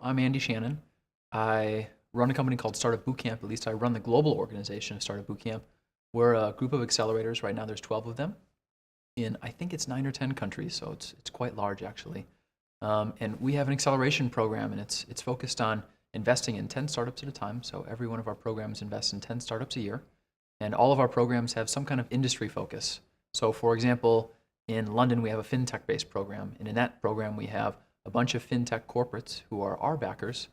I'm Andy Shannon. I run a company called StartupBootcamp. At least I run the global organization of StartupBootcamp. We're a group of accelerators. Right now there's 12 of them in, I think it's 9 or 10 countries, so it's quite large actually. And we have an acceleration program, and it's focused on investing in 10 startups at a time. So every one of our programs invests in 10 startups a year. And all of our programs have some kind of industry focus. So for example, in London, we have a fintech-based program. And in that program, we have a bunch of fintech corporates who are our backers,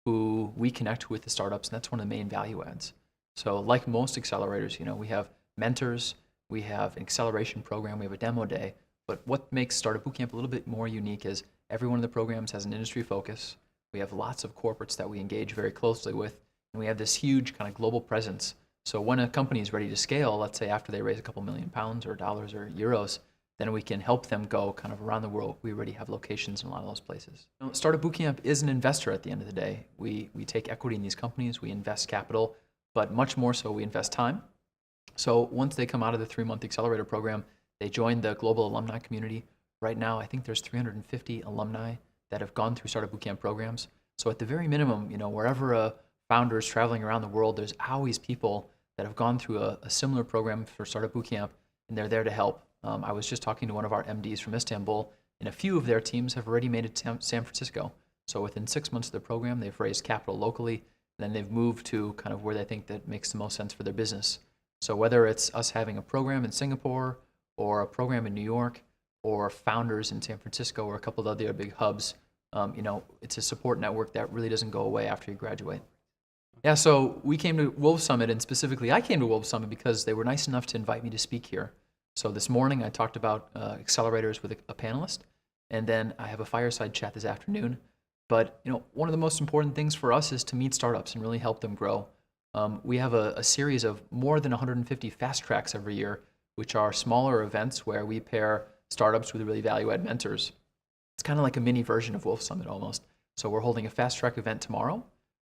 who we connect with the startups, and that's one of the main value adds. So like most accelerators, we have mentors, we have an acceleration program, we have a demo day. But what makes Startup Bootcamp a little bit more unique is every one of the programs has an industry focus. We have lots of corporates that we engage very closely with, and we have this huge kind of global presence. So when a company is ready to scale, let's say after they raise a couple £1,000,000 or dollars or euros, then we can help them go kind of around the world. We already have locations in a lot of those places. Startup Bootcamp is an investor at the end of the day. We take equity in these companies, we invest capital, but much more so we invest time. So once they come out of the 3-month accelerator program, they join the global alumni community. Right now, I think there's 350 alumni that have gone through Startup Bootcamp programs. So at the very minimum, wherever a founder is traveling around the world, there's always people that have gone through a similar program for Startup Bootcamp, and they're there to help. I was just talking to one of our MDs from Istanbul, and a few of their teams have already made it to San Francisco. So within 6 months of the program, they've raised capital locally, and then they've moved to kind of where they think that makes the most sense for their business. So whether it's us having a program in Singapore, or a program in New York, or founders in San Francisco, or a couple of other big hubs, it's a support network that really doesn't go away after you graduate. Yeah, so we came to Wolves Summit, and specifically I came to Wolves Summit because they were nice enough to invite me to speak here. So this morning I talked about accelerators with a panelist, and then I have a fireside chat this afternoon. But one of the most important things for us is to meet startups and really help them grow. We have a series of more than 150 fast tracks every year, which are smaller events where we pair startups with really value-add mentors. It's kind of like a mini version of Wolves Summit almost. So we're holding a fast track event tomorrow.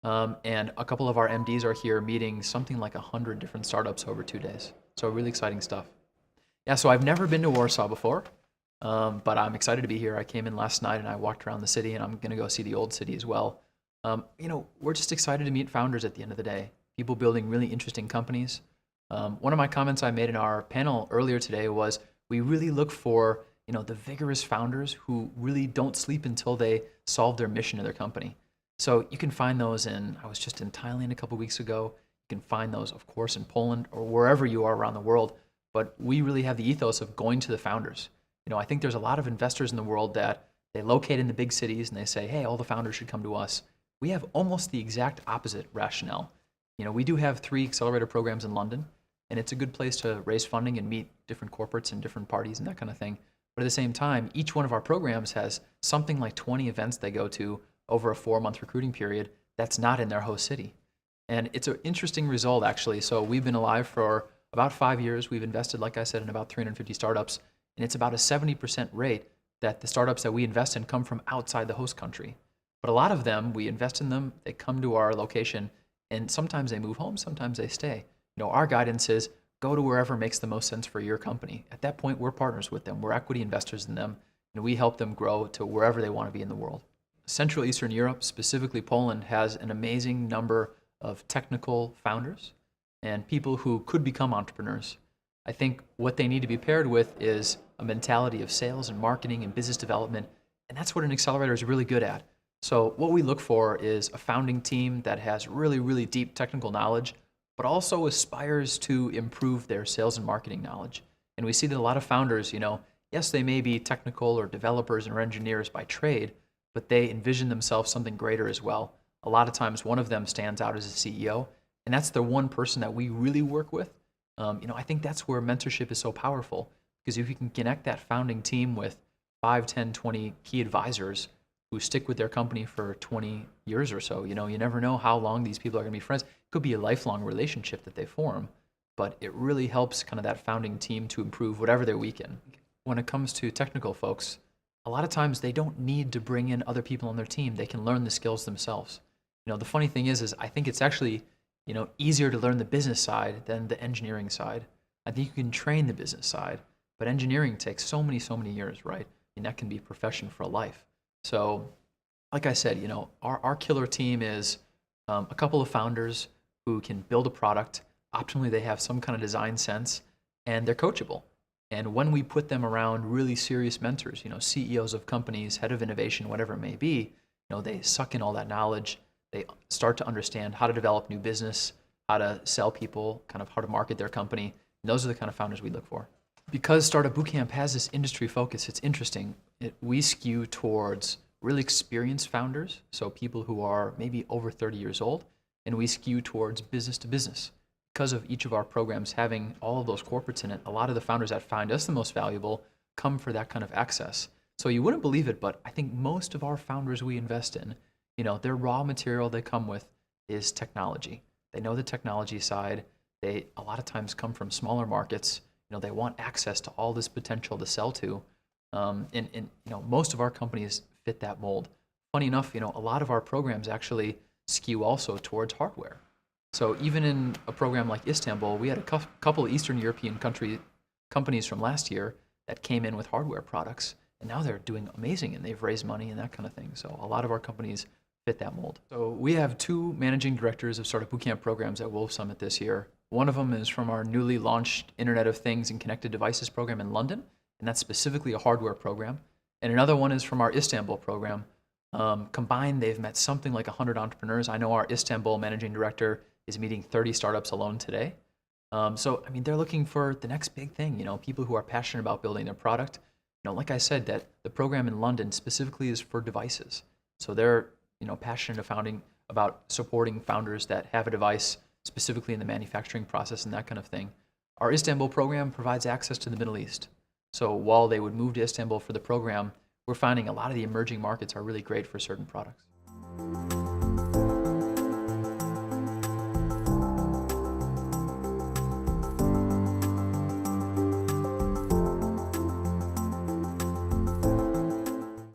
And a couple of our MDs are here meeting something like 100 different startups over 2 days. So really exciting stuff. Yeah, so I've never been to Warsaw before, but I'm excited to be here. I came in last night and I walked around the city, and I'm going to go see the old city as well. We're just excited to meet founders at the end of the day, people building really interesting companies. One of my comments I made in our panel earlier today was we really look for the vigorous founders who really don't sleep until they solve their mission of their company. So you can find those I was just in Thailand a couple weeks ago. You can find those, of course, in Poland or wherever you are around the world. But we really have the ethos of going to the founders. I think there's a lot of investors in the world that they locate in the big cities and they say, hey, all the founders should come to us. We have almost the exact opposite rationale. We do have 3 accelerator programs in London, and it's a good place to raise funding and meet different corporates and different parties and that kind of thing. But at the same time, each one of our programs has something like 20 events they go to over a 4-month recruiting period that's not in their host city. And it's an interesting result, actually. So we've been alive for about 5 years. We've invested, like I said, in about 350 startups, and it's about a 70% rate that the startups that we invest in come from outside the host country. But a lot of them, we invest in them, they come to our location, and sometimes they move home, sometimes they stay. Our guidance is go to wherever makes the most sense for your company. At that point, we're partners with them. We're equity investors in them, and we help them grow to wherever they want to be in the world. Central Eastern Europe, specifically Poland, has an amazing number of technical founders and people who could become entrepreneurs. I think what they need to be paired with is a mentality of sales and marketing and business development, and that's what an accelerator is really good at. So what we look for is a founding team that has really, really deep technical knowledge, but also aspires to improve their sales and marketing knowledge. And we see that a lot of founders, yes, they may be technical or developers or engineers by trade, but they envision themselves something greater as well. A lot of times one of them stands out as a CEO, and that's the one person that we really work with. I think that's where mentorship is so powerful, because if you can connect that founding team with 5, 10, 20 key advisors who stick with their company for 20 years or so, you never know how long these people are going to be friends. It could be a lifelong relationship that they form, but it really helps kind of that founding team to improve whatever they're weak in. When it comes to technical folks, a lot of times they don't need to bring in other people on their team. They can learn the skills themselves. The funny thing is I think it's actually easier to learn the business side than the engineering side. I think you can train the business side, but engineering takes so many years, right? And that can be a profession for a life. So like I said, our killer team is a couple of founders who can build a product. Optimally, they have some kind of design sense, and they're coachable. And when we put them around really serious mentors, CEOs of companies, head of innovation, whatever it may be, they suck in all that knowledge. They start to understand how to develop new business, how to sell people, kind of how to market their company. And those are the kind of founders we look for. Because Startup Bootcamp has this industry focus, it's interesting. We skew towards really experienced founders, so people who are maybe over 30 years old, and we skew towards business to business. Because of each of our programs having all of those corporates in it, a lot of the founders that find us the most valuable come for that kind of access. So you wouldn't believe it, but I think most of our founders we invest in, their raw material they come with is technology. They know the technology side. They a lot of times come from smaller markets. They want access to all this potential to sell to. And most of our companies fit that mold. Funny enough, a lot of our programs actually skew also towards hardware. So even in a program like Istanbul, we had a couple of Eastern European companies from last year that came in with hardware products, and now they're doing amazing, and they've raised money and that kind of thing. So a lot of our companies fit that mold. So we have 2 managing directors of Startup Bootcamp programs at Wolf Summit this year. One of them is from our newly launched Internet of Things and Connected Devices program in London, and that's specifically a hardware program. And another one is from our Istanbul program. Combined, they've met something like 100 entrepreneurs. I know our Istanbul managing director is meeting 30 startups alone today. They're looking for the next big thing, people who are passionate about building their product. Like I said, that the program in London specifically is for devices. So they're, passionate about supporting founders that have a device specifically in the manufacturing process and that kind of thing. Our Istanbul program provides access to the Middle East. So while they would move to Istanbul for the program, we're finding a lot of the emerging markets are really great for certain products.